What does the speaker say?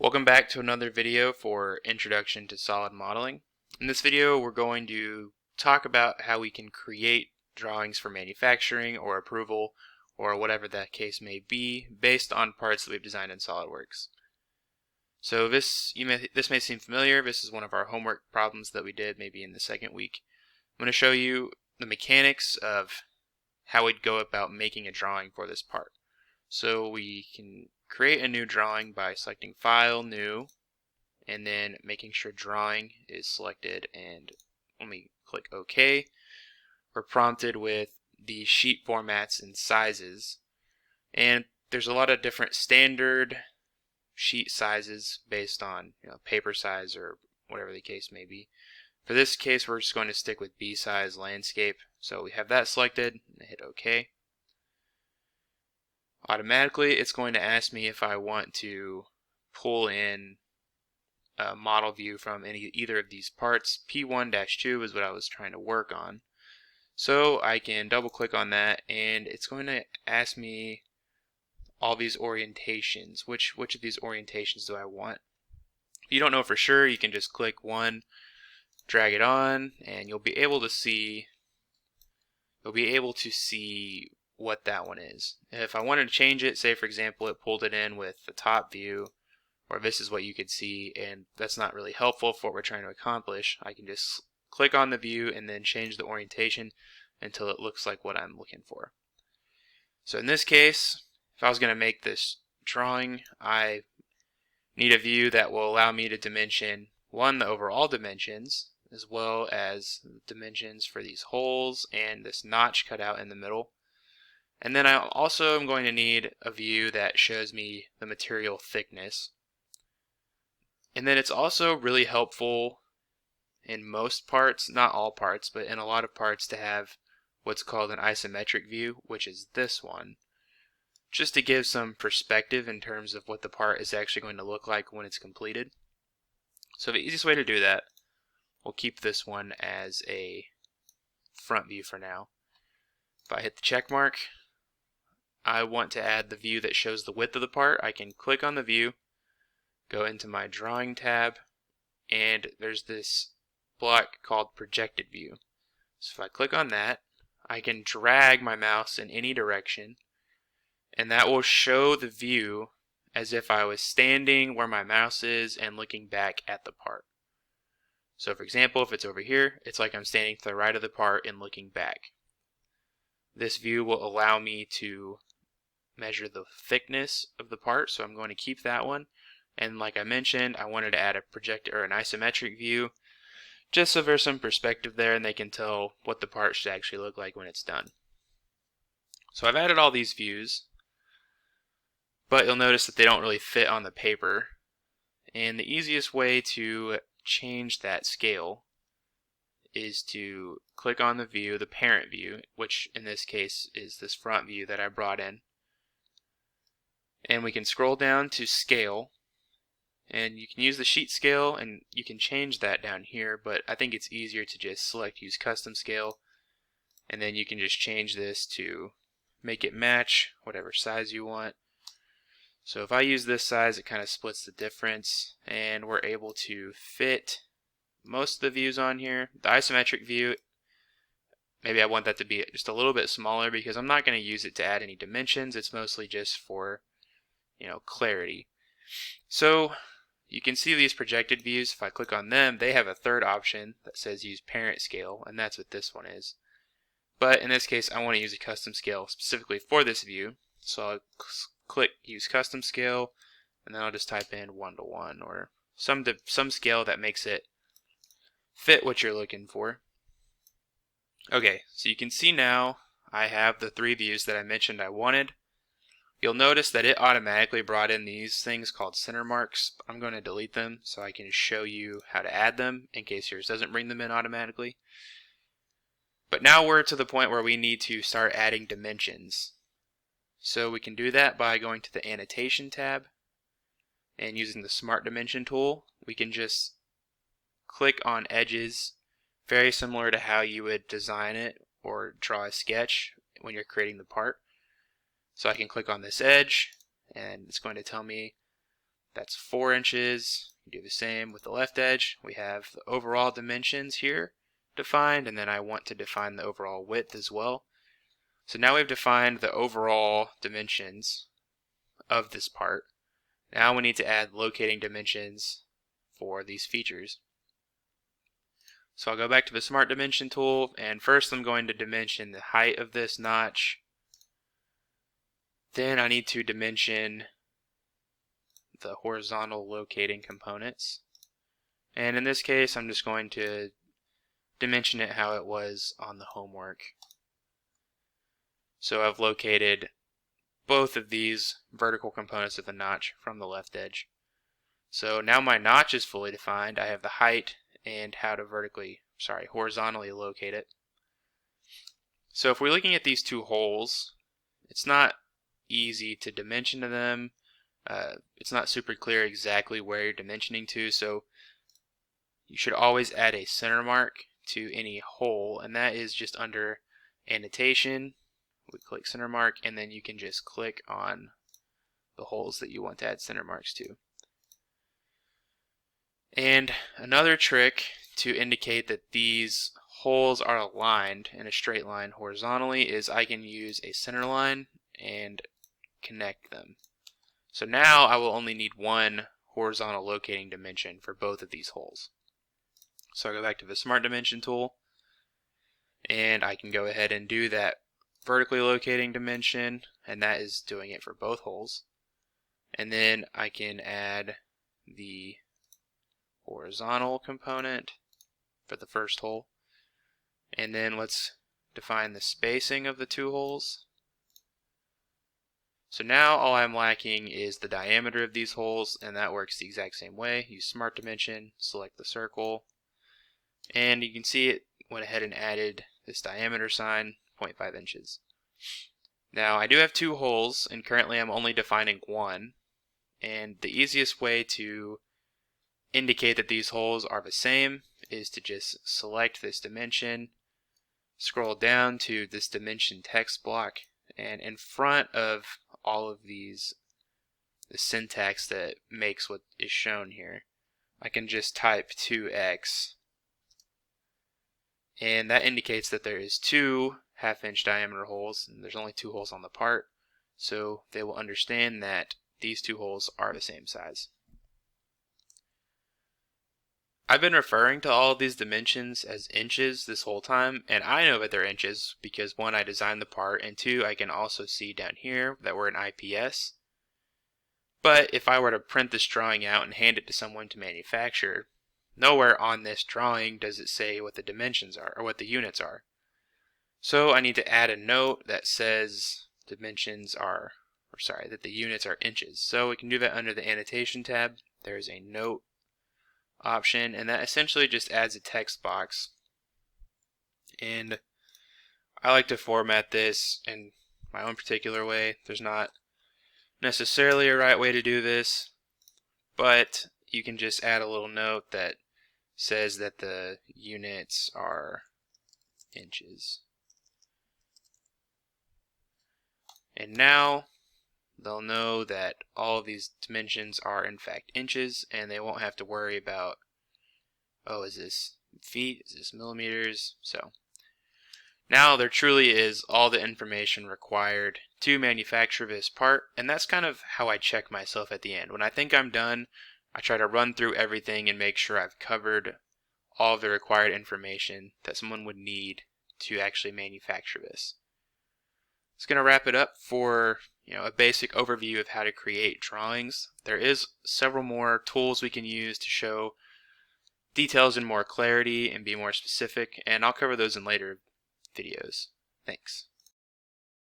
Welcome back to another video for Introduction to Solid Modeling. In this video we're going to talk about how we can create drawings for manufacturing or approval or whatever that case may be based on parts that we've designed in Solidworks. So this may seem familiar. This is one of our homework problems that we did maybe in the second week. I'm going to show you the mechanics of how we'd go about making a drawing for this part. So we can create a new drawing by selecting File, New, and then making sure Drawing is selected, and when we click OK, we're prompted with the sheet formats and sizes. And there's a lot of different standard sheet sizes based on paper size or whatever the case may be. For this case, we're just going to stick with B size landscape. So we have that selected and hit OK. Automatically it's going to ask me if I want to pull in a model view from either of these parts. P1-2 is what I was trying to work on. So I can double click on that and it's going to ask me all these orientations. Which of these orientations do I want? If you don't know for sure, you can just click one, drag it on, and you'll be able to see what that one is. If I wanted to change it, say for example it pulled it in with the top view, or this is what you could see, and that's not really helpful for what we're trying to accomplish, I can just click on the view and then change the orientation until it looks like what I'm looking for. So in this case, if I was going to make this drawing, I need a view that will allow me to dimension, one, the overall dimensions, as well as dimensions for these holes and this notch cut out in the middle. And then I also am going to need a view that shows me the material thickness. And then it's also really helpful in most parts, not all parts, but in a lot of parts, to have what's called an isometric view, which is this one, just to give some perspective in terms of what the part is actually going to look like when it's completed. So the easiest way to do that, we'll keep this one as a front view for now. If I hit the check mark, I want to add the view that shows the width of the part. I can click on the view, go into my drawing tab, and there's this block called projected view. So if I click on that, I can drag my mouse in any direction, and that will show the view as if I was standing where my mouse is and looking back at the part. So for example, if it's over here, it's like I'm standing to the right of the part and looking back. This view will allow me to measure the thickness of the part, so I'm going to keep that one. And like I mentioned, I wanted to add a projected or an isometric view just so there's some perspective there and they can tell what the part should actually look like when it's done. So I've added all these views, but you'll notice that they don't really fit on the paper. And the easiest way to change that scale is to click on the view, the parent view, which in this case is this front view that I brought in. And we can scroll down to scale, and you can use the sheet scale and you can change that down here, but I think it's easier to just select use custom scale, and then you can just change this to make it match whatever size you want. So if I use this size, it kind of splits the difference, and we're able to fit most of the views on here. The isometric view, maybe I want that to be just a little bit smaller because I'm not going to use it to add any dimensions. It's mostly just for clarity. So you can see these projected views. If I click on them, they have a third option that says use parent scale, and that's what this one is. But in this case, I want to use a custom scale specifically for this view. So I'll click use custom scale, and then I'll just type in 1:1 or some scale that makes it fit what you're looking for. Okay, so you can see now I have the three views that I mentioned I wanted. You'll notice that it automatically brought in these things called center marks. I'm going to delete them so I can show you how to add them in case yours doesn't bring them in automatically. But now we're to the point where we need to start adding dimensions. So we can do that by going to the Annotation tab and using the Smart Dimension tool. We can just click on edges, very similar to how you would design it or draw a sketch when you're creating the part. So I can click on this edge, and it's going to tell me That's 4 inches. Do the same with the left edge. We have the overall dimensions here defined, and then I want to define the overall width as well. So now we've defined the overall dimensions of this part. Now we need to add locating dimensions for these features. So I'll go back to the Smart Dimension tool, and first I'm going to dimension the height of this notch. Then I need to dimension the horizontal locating components. And in this case, I'm just going to dimension it how it was on the homework. So I've located both of these vertical components of the notch from the left edge. So now my notch is fully defined. I have the height and how to horizontally locate it. So if we're looking at these two holes, it's not easy to dimension to them. It's not super clear exactly where you're dimensioning to, so you should always add a center mark to any hole, and that is just under annotation. We click center mark, and then you can just click on the holes that you want to add center marks to. And another trick to indicate that these holes are aligned in a straight line horizontally is I can use a center line and connect them. So now I will only need one horizontal locating dimension for both of these holes. So I'll go back to the Smart Dimension tool, and I can go ahead and do that vertically locating dimension, and that is doing it for both holes. And then I can add the horizontal component for the first hole. And then let's define the spacing of the two holes. So now all I'm lacking is the diameter of these holes, and that works the exact same way. Use Smart Dimension, select the circle, and you can see it went ahead and added this diameter sign, 0.5 inches. Now I do have two holes, and currently I'm only defining one, and the easiest way to indicate that these holes are the same is to just select this dimension, scroll down to this dimension text block, and in front of all of these, the syntax that makes what is shown here, I can just type 2x, and that indicates that there is two half-inch diameter holes, and there's only two holes on the part, so they will understand that these two holes are the same size. I've been referring to all of these dimensions as inches this whole time, and I know that they're inches because one, I designed the part, and two, I can also see down here that we're in IPS. But if I were to print this drawing out and hand it to someone to manufacture, nowhere on this drawing does it say what the dimensions are or what the units are. So I need to add a note that says that the units are inches. So we can do that under the annotation tab. There's a note option, and that essentially just adds a text box. And I like to format this in my own particular way. There's not necessarily a right way to do this, but you can just add a little note that says that the units are inches. And now they'll know that all of these dimensions are in fact inches, and they won't have to worry about, oh, is this feet, is this millimeters? So now there truly is all the information required to manufacture this part, and that's kind of how I check myself at the end. When I think I'm done, I try to run through everything and make sure I've covered all of the required information that someone would need to actually manufacture this. It's going to wrap it up for a basic overview of how to create drawings. There is several more tools we can use to show details in more clarity and be more specific, and I'll cover those in later videos. Thanks.